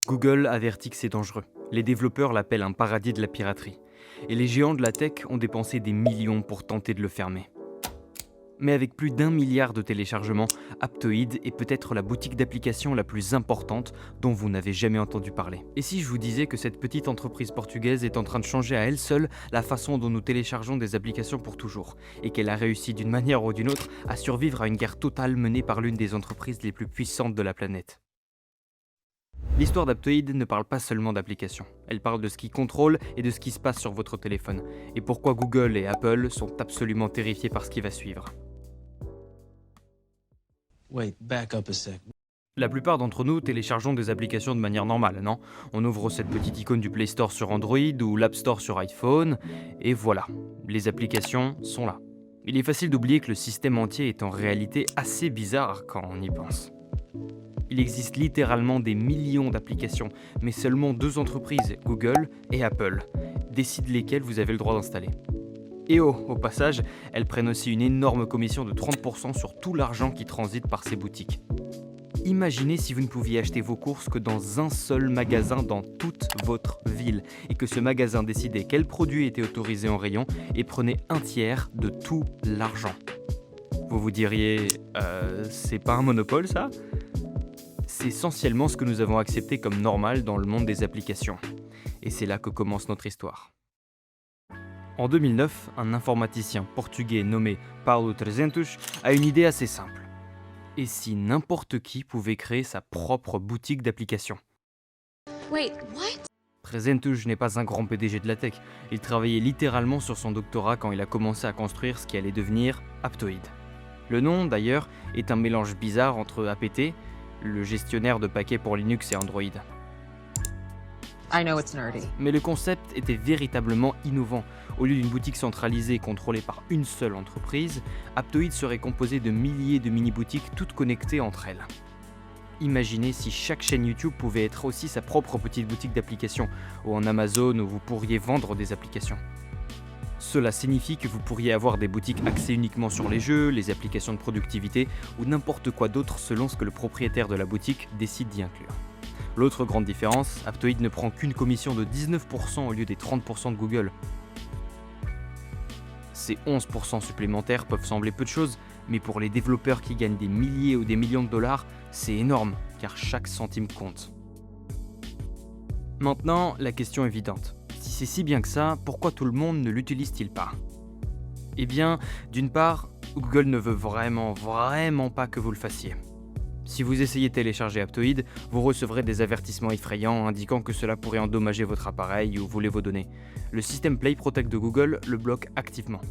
Google avertit que c'est dangereux. Les développeurs l'appellent un paradis de la piraterie. Et les géants de la tech ont dépensé des millions pour tenter de le fermer. Mais avec plus d'1 milliard de téléchargements, Aptoide est peut-être la boutique d'applications la plus importante dont vous n'avez jamais entendu parler. Et si je vous disais que cette petite entreprise portugaise est en train de changer à elle seule la façon dont nous téléchargeons des applications pour toujours, et qu'elle a réussi d'une manière ou d'une autre à survivre à une guerre totale menée par l'une des entreprises les plus puissantes de la planète. L'histoire d'Aptoide ne parle pas seulement d'applications, elle parle de ce qui contrôle et de ce qui se passe sur votre téléphone, et pourquoi Google et Apple sont absolument terrifiés par ce qui va suivre. Wait, back up a sec. La plupart d'entre nous téléchargeons des applications de manière normale, non ? On ouvre cette petite icône du Play Store sur Android ou l'App Store sur iPhone, et voilà, les applications sont là. Il est facile d'oublier que le système entier est en réalité assez bizarre quand on y pense. Il existe littéralement des millions d'applications, mais seulement 2 entreprises, Google et Apple, décident lesquelles vous avez le droit d'installer. Et au passage, elles prennent aussi une énorme commission de 30% sur tout l'argent qui transite par ces boutiques. Imaginez si vous ne pouviez acheter vos courses que dans un seul magasin dans toute votre ville, et que ce magasin décidait quels produits étaient autorisés en rayon et prenait un tiers de tout l'argent. Vous vous diriez, c'est pas un monopole ça ? C'est essentiellement ce que nous avons accepté comme normal dans le monde des applications. Et c'est là que commence notre histoire. En 2009, un informaticien portugais nommé Paulo 300 a une idée assez simple. Et si n'importe qui pouvait créer sa propre boutique d'applications ? Wait, what? 300 n'est pas un grand PDG de la tech. Il travaillait littéralement sur son doctorat quand il a commencé à construire ce qui allait devenir Aptoide. Le nom, d'ailleurs, est un mélange bizarre entre APT, le gestionnaire de paquets pour Linux et Android. I know it's nerdy. Mais le concept était véritablement innovant. Au lieu d'une boutique centralisée contrôlée par une seule entreprise, Aptoide serait composé de milliers de mini-boutiques toutes connectées entre elles. Imaginez si chaque chaîne YouTube pouvait être aussi sa propre petite boutique d'applications, ou en Amazon où vous pourriez vendre des applications. Cela signifie que vous pourriez avoir des boutiques axées uniquement sur les jeux, les applications de productivité ou n'importe quoi d'autre selon ce que le propriétaire de la boutique décide d'y inclure. L'autre grande différence, Aptoide ne prend qu'une commission de 19% au lieu des 30% de Google. Ces 11% supplémentaires peuvent sembler peu de choses, mais pour les développeurs qui gagnent des milliers ou des millions de dollars, c'est énorme, car chaque centime compte. Maintenant, la question évidente. Si c'est si bien que ça, pourquoi tout le monde ne l'utilise-t-il pas ? Eh bien, d'une part, Google ne veut vraiment pas que vous le fassiez. Si vous essayez de télécharger Aptoide, vous recevrez des avertissements effrayants indiquant que cela pourrait endommager votre appareil ou voler vos données. Le système Play Protect de Google le bloque activement.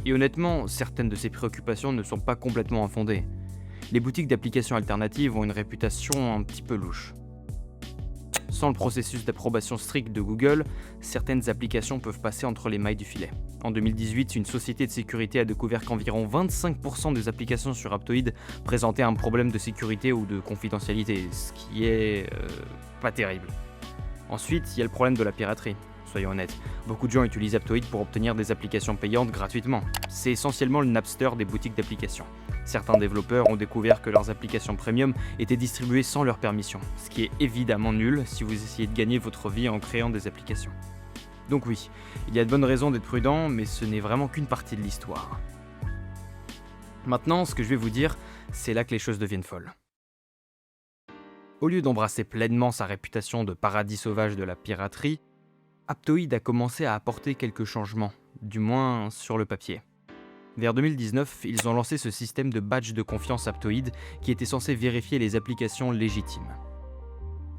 Et honnêtement, certaines de ces préoccupations ne sont pas complètement infondées. Les boutiques d'applications alternatives ont une réputation un petit peu louche. Sans le processus d'approbation strict de Google, certaines applications peuvent passer entre les mailles du filet. En 2018, une société de sécurité a découvert qu'environ 25% des applications sur Aptoide présentaient un problème de sécurité ou de confidentialité, ce qui est pas terrible. Ensuite, il y a le problème de la piraterie. Soyons honnêtes, beaucoup de gens utilisent Aptoide pour obtenir des applications payantes gratuitement. C'est essentiellement le Napster des boutiques d'applications. Certains développeurs ont découvert que leurs applications premium étaient distribuées sans leur permission, ce qui est évidemment nul si vous essayez de gagner votre vie en créant des applications. Donc oui, il y a de bonnes raisons d'être prudent, mais ce n'est vraiment qu'une partie de l'histoire. Maintenant, ce que je vais vous dire, c'est là que les choses deviennent folles. Au lieu d'embrasser pleinement sa réputation de paradis sauvage de la piraterie, Aptoide a commencé à apporter quelques changements, du moins sur le papier. Vers 2019, ils ont lancé ce système de badge de confiance Aptoide qui était censé vérifier les applications légitimes.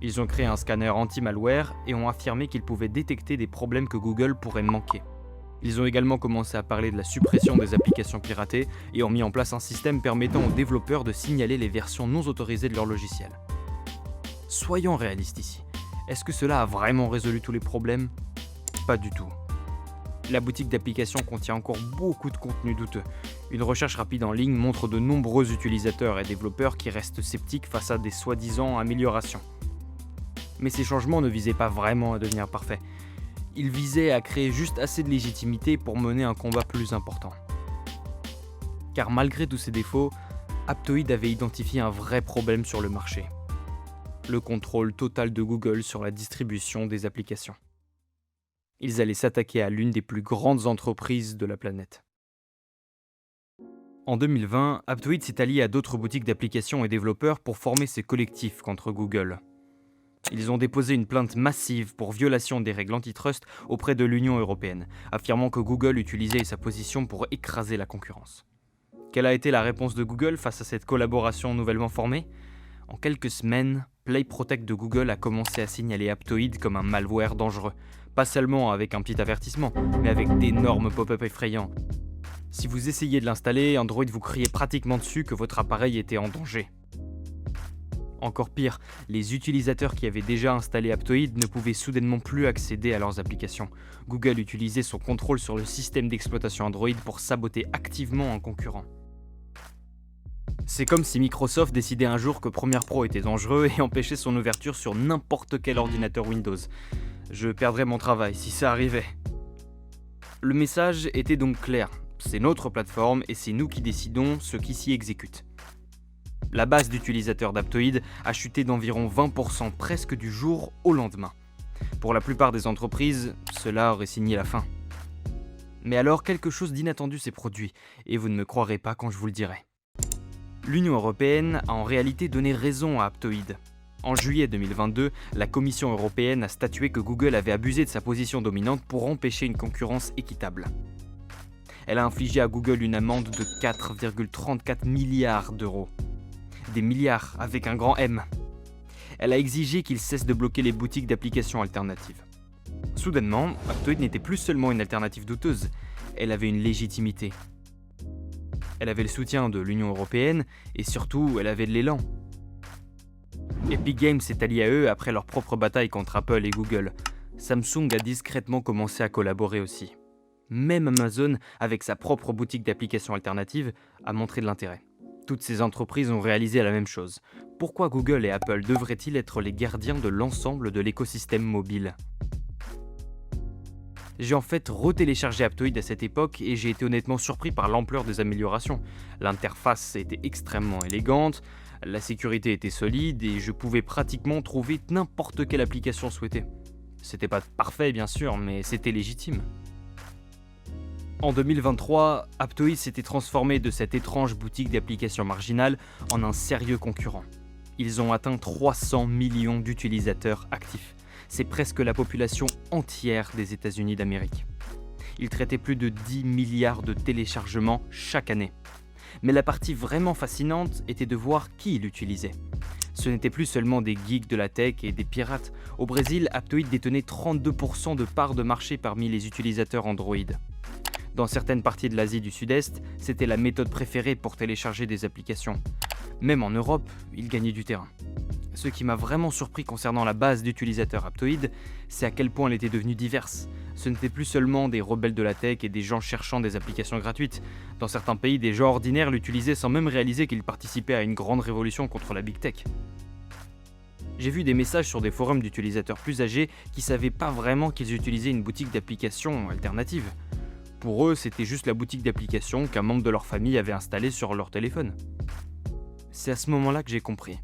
Ils ont créé un scanner anti-malware et ont affirmé qu'ils pouvaient détecter des problèmes que Google pourrait manquer. Ils ont également commencé à parler de la suppression des applications piratées et ont mis en place un système permettant aux développeurs de signaler les versions non autorisées de leur logiciel. Soyons réalistes ici. Est-ce que cela a vraiment résolu tous les problèmes ? Pas du tout. La boutique d'applications contient encore beaucoup de contenu douteux. Une recherche rapide en ligne montre de nombreux utilisateurs et développeurs qui restent sceptiques face à des soi-disant améliorations. Mais ces changements ne visaient pas vraiment à devenir parfaits. Ils visaient à créer juste assez de légitimité pour mener un combat plus important. Car malgré tous ces défauts, Aptoide avait identifié un vrai problème sur le marché. le contrôle total de Google sur la distribution des applications. Ils allaient s'attaquer à l'une des plus grandes entreprises de la planète. En 2020, Aptoide s'est allié à d'autres boutiques d'applications et développeurs pour former ces collectifs contre Google. Ils ont déposé une plainte massive pour violation des règles antitrust auprès de l'Union européenne, affirmant que Google utilisait sa position pour écraser la concurrence. Quelle a été la réponse de Google face à cette collaboration nouvellement formée ? En quelques semaines, Play Protect de Google a commencé à signaler Aptoide comme un malware dangereux. Pas seulement avec un petit avertissement, mais avec d'énormes pop-up effrayants. Si vous essayez de l'installer, Android vous criait pratiquement dessus que votre appareil était en danger. Encore pire, les utilisateurs qui avaient déjà installé Aptoide ne pouvaient soudainement plus accéder à leurs applications. Google utilisait son contrôle sur le système d'exploitation Android pour saboter activement un concurrent. C'est comme si Microsoft décidait un jour que Premiere Pro était dangereux et empêchait son ouverture sur n'importe quel ordinateur Windows. Je perdrais mon travail si ça arrivait. Le message était donc clair. C'est notre plateforme et c'est nous qui décidons ce qui s'y exécute. La base d'utilisateurs d'Aptoide a chuté d'environ 20% presque du jour au lendemain. Pour la plupart des entreprises, cela aurait signé la fin. Mais alors quelque chose d'inattendu s'est produit, et vous ne me croirez pas quand je vous le dirai. L'Union européenne a en réalité donné raison à Aptoide. En juillet 2022, la Commission européenne a statué que Google avait abusé de sa position dominante pour empêcher une concurrence équitable. Elle a infligé à Google une amende de 4,34 milliards d'euros. Des milliards avec un grand M. Elle a exigé qu'il cesse de bloquer les boutiques d'applications alternatives. Soudainement, Aptoide n'était plus seulement une alternative douteuse, elle avait une légitimité. Elle avait le soutien de l'Union européenne et surtout, elle avait de l'élan. Epic Games s'est allié à eux après leur propre bataille contre Apple et Google. Samsung a discrètement commencé à collaborer aussi. Même Amazon, avec sa propre boutique d'applications alternatives, a montré de l'intérêt. Toutes ces entreprises ont réalisé la même chose. Pourquoi Google et Apple devraient-ils être les gardiens de l'ensemble de l'écosystème mobile ? J'ai en fait retéléchargé Aptoide à cette époque et j'ai été honnêtement surpris par l'ampleur des améliorations. L'interface était extrêmement élégante, la sécurité était solide et je pouvais pratiquement trouver n'importe quelle application souhaitée. C'était pas parfait bien sûr, mais c'était légitime. En 2023, Aptoide s'était transformé de cette étrange boutique d'applications marginale en un sérieux concurrent. Ils ont atteint 300 millions d'utilisateurs actifs. C'est presque la population entière des États-Unis d'Amérique. Ils traitaient plus de 10 milliards de téléchargements chaque année. Mais la partie vraiment fascinante était de voir qui l'utilisait. Ce n'étaient plus seulement des geeks de la tech et des pirates. Au Brésil, Aptoide détenait 32% de part de marché parmi les utilisateurs Android. Dans certaines parties de l'Asie du Sud-Est, c'était la méthode préférée pour télécharger des applications. Même en Europe, il gagnait du terrain. Ce qui m'a vraiment surpris concernant la base d'utilisateurs Aptoide, c'est à quel point elle était devenue diverse. Ce n'était plus seulement des rebelles de la tech et des gens cherchant des applications gratuites. Dans certains pays, des gens ordinaires l'utilisaient sans même réaliser qu'ils participaient à une grande révolution contre la big tech. J'ai vu des messages sur des forums d'utilisateurs plus âgés qui savaient pas vraiment qu'ils utilisaient une boutique d'applications alternative. Pour eux, c'était juste la boutique d'applications qu'un membre de leur famille avait installée sur leur téléphone. C'est à ce moment-là que j'ai compris.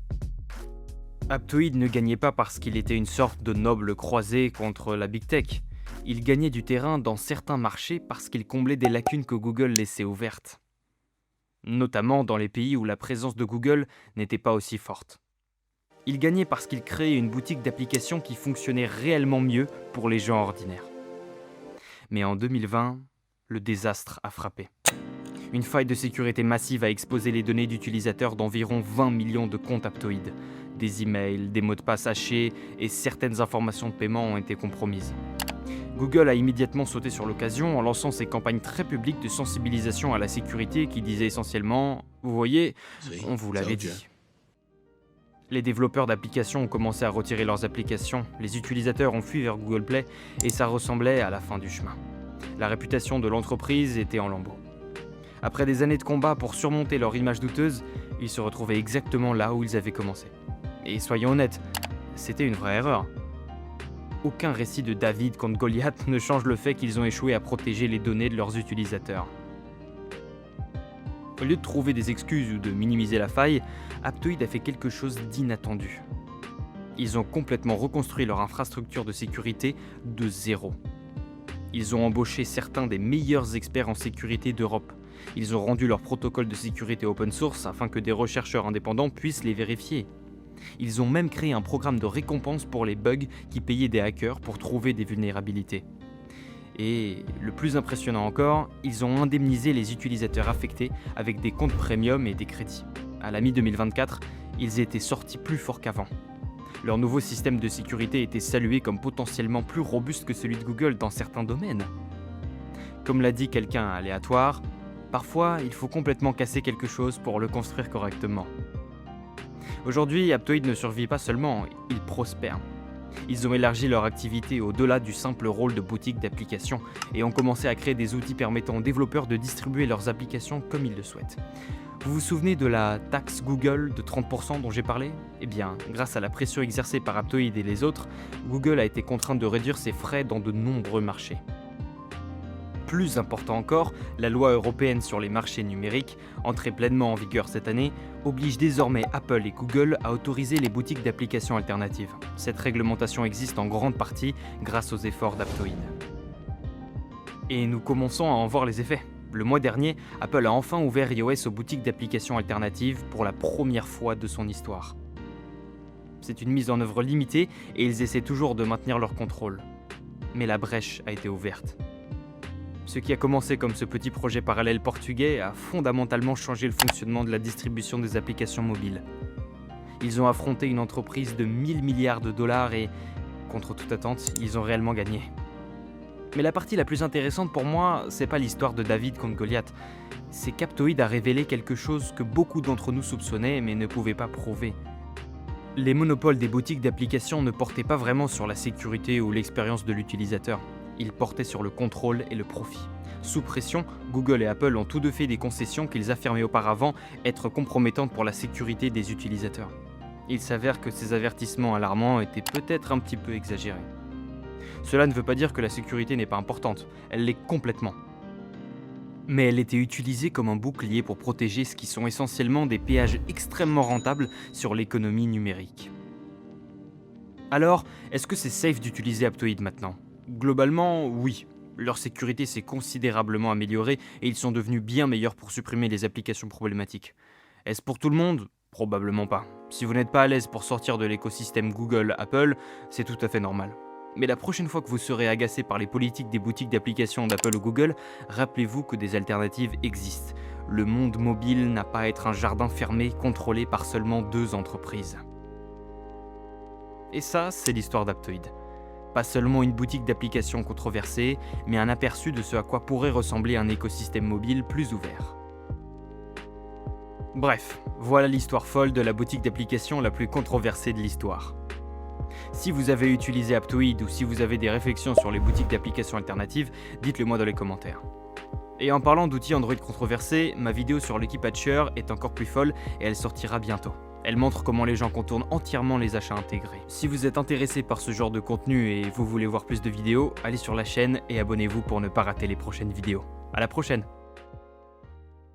Aptoide ne gagnait pas parce qu'il était une sorte de noble croisé contre la big tech. Il gagnait du terrain dans certains marchés parce qu'il comblait des lacunes que Google laissait ouvertes. Notamment dans les pays où la présence de Google n'était pas aussi forte. Il gagnait parce qu'il créait une boutique d'applications qui fonctionnait réellement mieux pour les gens ordinaires. Mais en 2020, le désastre a frappé. Une faille de sécurité massive a exposé les données d'utilisateurs d'environ 20 millions de comptes Aptoide. Des emails, des mots de passe hachés et certaines informations de paiement ont été compromises. Google a immédiatement sauté sur l'occasion en lançant ses campagnes très publiques de sensibilisation à la sécurité qui disaient essentiellement « Vous voyez, on vous l'avait dit ». Les développeurs d'applications ont commencé à retirer leurs applications, les utilisateurs ont fui vers Google Play et ça ressemblait à la fin du chemin. La réputation de l'entreprise était en lambeaux. Après des années de combat pour surmonter leur image douteuse, ils se retrouvaient exactement là où ils avaient commencé. Et soyons honnêtes, c'était une vraie erreur. Aucun récit de David contre Goliath ne change le fait qu'ils ont échoué à protéger les données de leurs utilisateurs. Au lieu de trouver des excuses ou de minimiser la faille, Aptoide a fait quelque chose d'inattendu. Ils ont complètement reconstruit leur infrastructure de sécurité de zéro. Ils ont embauché certains des meilleurs experts en sécurité d'Europe. Ils ont rendu leurs protocoles de sécurité open source afin que des rechercheurs indépendants puissent les vérifier. Ils ont même créé un programme de récompense pour les bugs qui payaient des hackers pour trouver des vulnérabilités. Et le plus impressionnant encore, ils ont indemnisé les utilisateurs affectés avec des comptes premium et des crédits. À la mi-2024, ils étaient sortis plus forts qu'avant. Leur nouveau système de sécurité était salué comme potentiellement plus robuste que celui de Google dans certains domaines. Comme l'a dit quelqu'un aléatoire, parfois il faut complètement casser quelque chose pour le construire correctement. Aujourd'hui, Aptoide ne survit pas seulement, il prospère. Ils ont élargi leur activité au-delà du simple rôle de boutique d'applications et ont commencé à créer des outils permettant aux développeurs de distribuer leurs applications comme ils le souhaitent. Vous vous souvenez de la taxe Google de 30% dont j'ai parlé ? Eh bien, grâce à la pression exercée par Aptoide et les autres, Google a été contraint de réduire ses frais dans de nombreux marchés. Plus important encore, la loi européenne sur les marchés numériques, entrée pleinement en vigueur cette année, oblige désormais Apple et Google à autoriser les boutiques d'applications alternatives. Cette réglementation existe en grande partie grâce aux efforts d'Aptoide. Et nous commençons à en voir les effets. Le mois dernier, Apple a enfin ouvert iOS aux boutiques d'applications alternatives pour la première fois de son histoire. C'est une mise en œuvre limitée et ils essaient toujours de maintenir leur contrôle. Mais la brèche a été ouverte. Ce qui a commencé comme ce petit projet parallèle portugais a fondamentalement changé le fonctionnement de la distribution des applications mobiles. Ils ont affronté une entreprise de 1000 milliards de dollars et, contre toute attente, ils ont réellement gagné. Mais la partie la plus intéressante pour moi, c'est pas l'histoire de David contre Goliath. C'est qu'Aptoide a révélé quelque chose que beaucoup d'entre nous soupçonnaient mais ne pouvaient pas prouver. Les monopoles des boutiques d'applications ne portaient pas vraiment sur la sécurité ou l'expérience de l'utilisateur. Ils portaient sur le contrôle et le profit. Sous pression, Google et Apple ont tous deux fait des concessions qu'ils affirmaient auparavant être compromettantes pour la sécurité des utilisateurs. Il s'avère que ces avertissements alarmants étaient peut-être un petit peu exagérés. Cela ne veut pas dire que la sécurité n'est pas importante, elle l'est complètement. Mais elle était utilisée comme un bouclier pour protéger ce qui sont essentiellement des péages extrêmement rentables sur l'économie numérique. Alors, est-ce que c'est safe d'utiliser Aptoide maintenant ? Globalement, oui. Leur sécurité s'est considérablement améliorée et ils sont devenus bien meilleurs pour supprimer les applications problématiques. Est-ce pour tout le monde ? Probablement pas. Si vous n'êtes pas à l'aise pour sortir de l'écosystème Google, Apple, c'est tout à fait normal. Mais la prochaine fois que vous serez agacé par les politiques des boutiques d'applications d'Apple ou Google, rappelez-vous que des alternatives existent. Le monde mobile n'a pas à être un jardin fermé contrôlé par seulement 2 entreprises. Et ça, c'est l'histoire d'Aptoide. Pas seulement une boutique d'applications controversée, mais un aperçu de ce à quoi pourrait ressembler un écosystème mobile plus ouvert. Bref, voilà l'histoire folle de la boutique d'applications la plus controversée de l'histoire. Si vous avez utilisé Aptoide ou si vous avez des réflexions sur les boutiques d'applications alternatives, dites-le moi dans les commentaires. Et en parlant d'outils Android controversés, ma vidéo sur l'équipe Patcher est encore plus folle et elle sortira bientôt. Elle montre comment les gens contournent entièrement les achats intégrés. Si vous êtes intéressé par ce genre de contenu et vous voulez voir plus de vidéos, allez sur la chaîne et abonnez-vous pour ne pas rater les prochaines vidéos. À la prochaine!